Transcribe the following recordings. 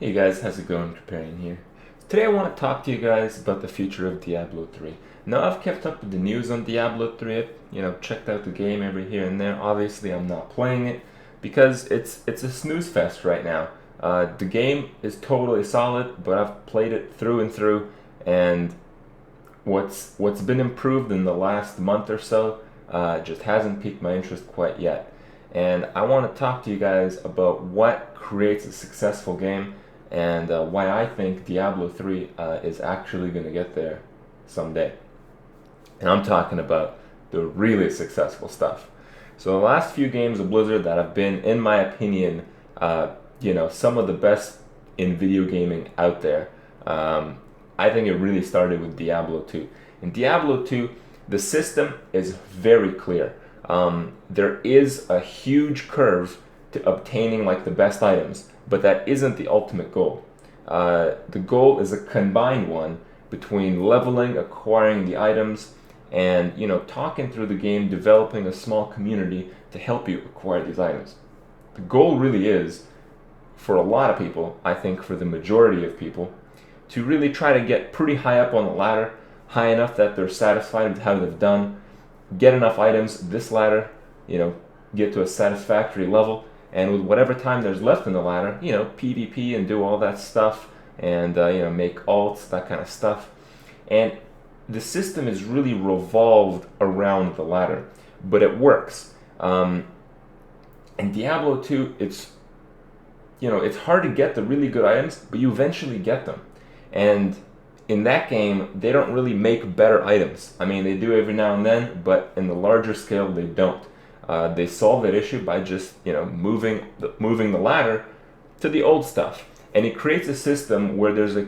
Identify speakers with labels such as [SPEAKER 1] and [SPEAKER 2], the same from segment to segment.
[SPEAKER 1] Hey guys, how's it going? Preparing here. Today I want to talk to you guys about the future of Diablo 3. Now I've kept up with the news on Diablo 3, checked out the game every here and there. Obviously I'm not playing it because it's a snooze fest right now. The game is totally solid, but I've played it through and through, and what's been improved in the last month or so just hasn't piqued my interest quite yet. And I want to talk to you guys about what creates a successful game and why I think Diablo 3 is actually going to get there someday. And I'm talking about the really successful stuff. So the last few games of Blizzard that have been, in my opinion, some of the best in video gaming out there. I think it really started with Diablo 2. In Diablo 2, the system is very clear. There is a huge curve to obtaining like the best items, but that isn't the ultimate goal. The goal is a combined one between leveling, acquiring the items, and talking through the game, developing a small community to help you acquire these items. The goal really is, for a lot of people, I think for the majority of people, to really try to get pretty high up on the ladder, high enough that they're satisfied with how they've done, get enough items this ladder, get to a satisfactory level, and with whatever time there's left in the ladder, PvP and do all that stuff, and make alts, that kind of stuff. And the system is really revolved around the ladder, but it works. In Diablo 2, it's hard to get the really good items, but you eventually get them. And in that game, they don't really make better items. I mean, they do every now and then, but in the larger scale, they don't. They solve that issue by just moving the ladder to the old stuff, and it creates a system where there's a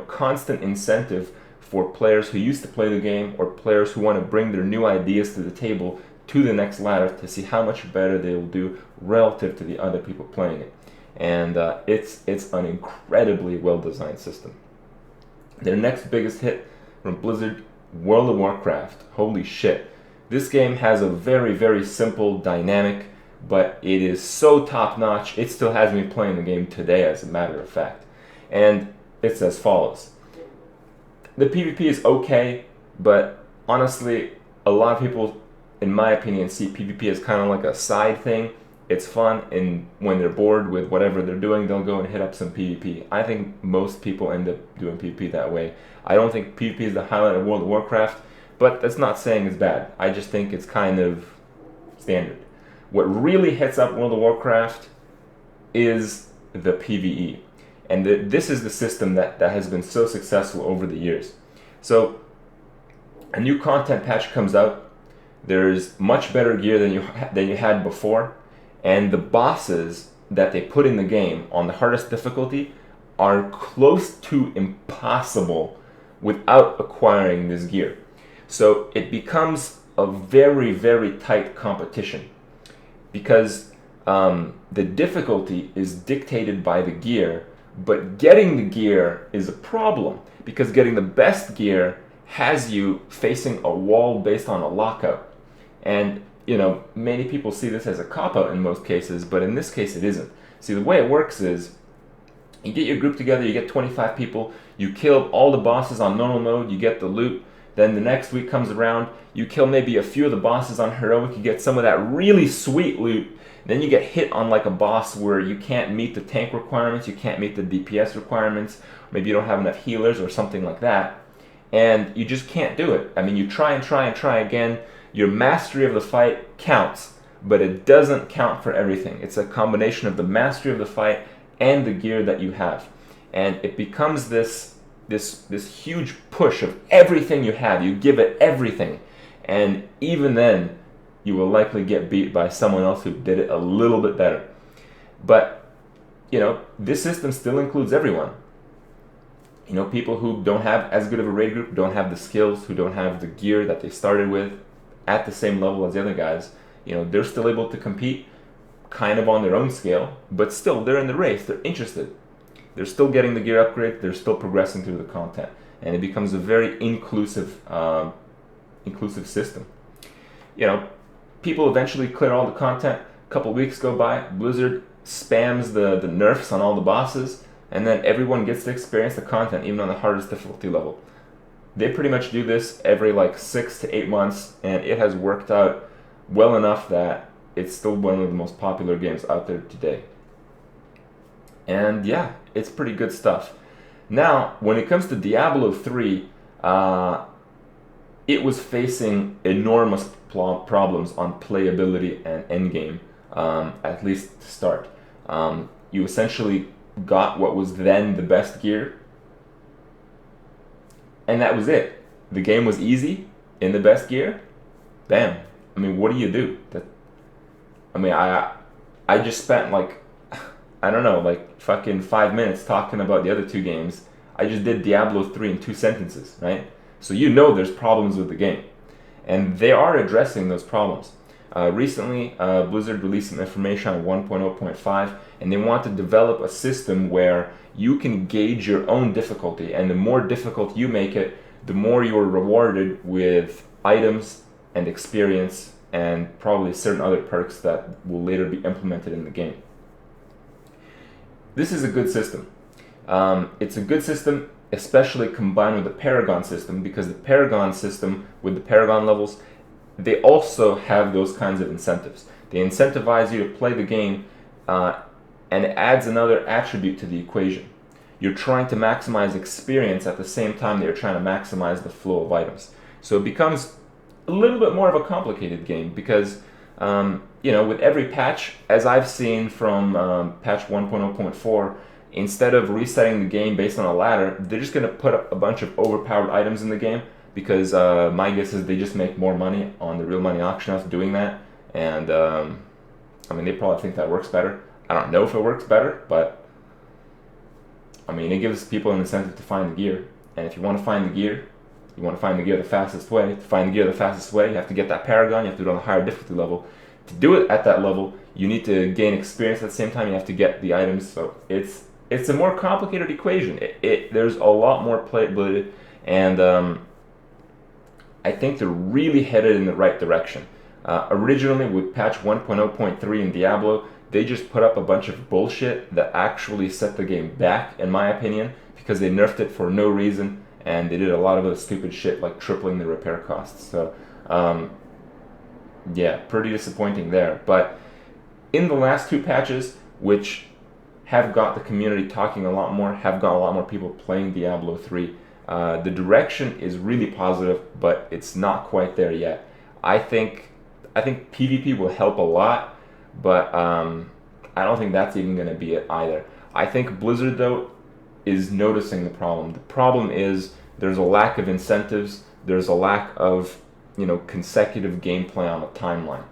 [SPEAKER 1] constant incentive for players who used to play the game or players who want to bring their new ideas to the table to the next ladder to see how much better they will do relative to the other people playing it. And it's an incredibly well designed system. Their next biggest hit from Blizzard, World of Warcraft. Holy shit. This game has a very, very simple dynamic, but it is so top-notch, it still has me playing the game today, as a matter of fact. And it's as follows. The PvP is okay, but honestly, a lot of people, in my opinion, see PvP as kind of like a side thing. It's fun, and when they're bored with whatever they're doing, they'll go and hit up some PvP. I think most people end up doing PvP that way. I don't think PvP is the highlight of World of Warcraft, but that's not saying it's bad. I just think it's kind of standard. What really hits up World of Warcraft is the PvE. And this is the system that has been so successful over the years. So, a new content patch comes out. There's much better gear than you had before. And the bosses that they put in the game on the hardest difficulty are close to impossible without acquiring this gear. So it becomes a very, very tight competition because the difficulty is dictated by the gear, but getting the gear is a problem because getting the best gear has you facing a wall based on a lockout. And many people see this as a cop-out in most cases, but in this case it isn't. See, the way it works is, you get your group together, you get 25 people, you kill all the bosses on normal mode, you get the loot, then the next week comes around, you kill maybe a few of the bosses on heroic, you get some of that really sweet loot, then you get hit on like a boss where you can't meet the tank requirements, you can't meet the DPS requirements, maybe you don't have enough healers or something like that, and you just can't do it. I mean, you try and try and try again. Your mastery of the fight counts, but it doesn't count for everything. It's a combination of the mastery of the fight and the gear that you have. And it becomes this huge push of everything you have. You give it everything. And even then, you will likely get beat by someone else who did it a little bit better. But, this system still includes everyone. People who don't have as good of a raid group, don't have the skills, who don't have the gear that they started with, at the same level as the other guys, they're still able to compete kind of on their own scale, but still they're in the race, they're interested. They're still getting the gear upgrade, they're still progressing through the content. And it becomes a very inclusive system. People eventually clear all the content. A couple weeks go by, Blizzard spams the nerfs on all the bosses. and then everyone gets to experience the content even on the hardest difficulty level. They pretty much do this every like 6 to 8 months, and it has worked out well enough that it's still one of the most popular games out there today. And yeah, it's pretty good stuff. Now, when it comes to Diablo 3, it was facing enormous problems on playability and endgame, at least to start. You essentially got what was then the best gear, and that was it. The game was easy in the best gear. Bam. I mean, what do you do? I just spent like, I don't know, like fucking 5 minutes talking about the other two games. I just did Diablo 3 in 2 sentences, right? So you know there's problems with the game. And they are addressing those problems. Recently, Blizzard released some information on 1.0.5, and they want to develop a system where you can gauge your own difficulty, and the more difficult you make it, the more you're rewarded with items and experience and probably certain other perks that will later be implemented in the game. This is a good system. It's a good system, especially combined with the Paragon system, because the Paragon system, with the Paragon levels, they also have those kinds of incentives. They incentivize you to play the game, and it adds another attribute to the equation. You're trying to maximize experience at the same time that you're trying to maximize the flow of items. So it becomes a little bit more of a complicated game because, with every patch, as I've seen from patch 1.0.4, instead of resetting the game based on a ladder, they're just going to put up a bunch of overpowered items in the game because my guess is they just make more money on the real money auction house doing that. And, they probably think that works better. I don't know if it works better, but, it gives people an incentive to find the gear. And if you want to find the gear, you want to find the gear the fastest way. To find the gear the fastest way, you have to get that Paragon, you have to do it on a higher difficulty level. To do it at that level, you need to gain experience at the same time, you have to get the items. So it's a more complicated equation. There's a lot more playability, and I think they're really headed in the right direction. Originally, with patch 1.0.3 in Diablo, they just put up a bunch of bullshit that actually set the game back, in my opinion, because they nerfed it for no reason, and they did a lot of other stupid shit like tripling the repair costs. So, pretty disappointing there. But in the last 2 patches, which have got the community talking a lot more, have got a lot more people playing Diablo 3, the direction is really positive, but it's not quite there yet. I think PvP will help a lot, but I don't think that's even going to be it either. I think Blizzard, though, is noticing the problem. The problem is there's a lack of incentives, there's a lack of, consecutive gameplay on a timeline.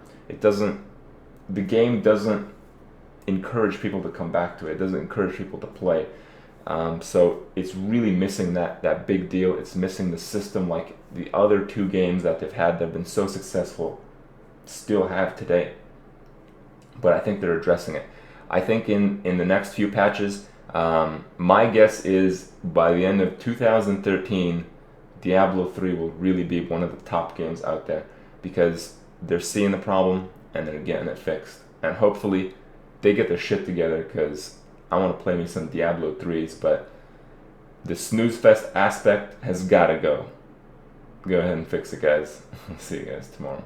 [SPEAKER 1] The game doesn't encourage people to come back to it. It doesn't encourage people to play. So it's really missing that big deal. It's missing the system like the other 2 games that they've had that have been so successful still have today. But I think they're addressing it. I think in the next few patches, my guess is by the end of 2013, Diablo 3 will really be one of the top games out there because they're seeing the problem and they're getting it fixed. And hopefully they get their shit together because I want to play me some Diablo 3s, but the snooze fest aspect has got to go. Go ahead and fix it, guys. See you guys tomorrow.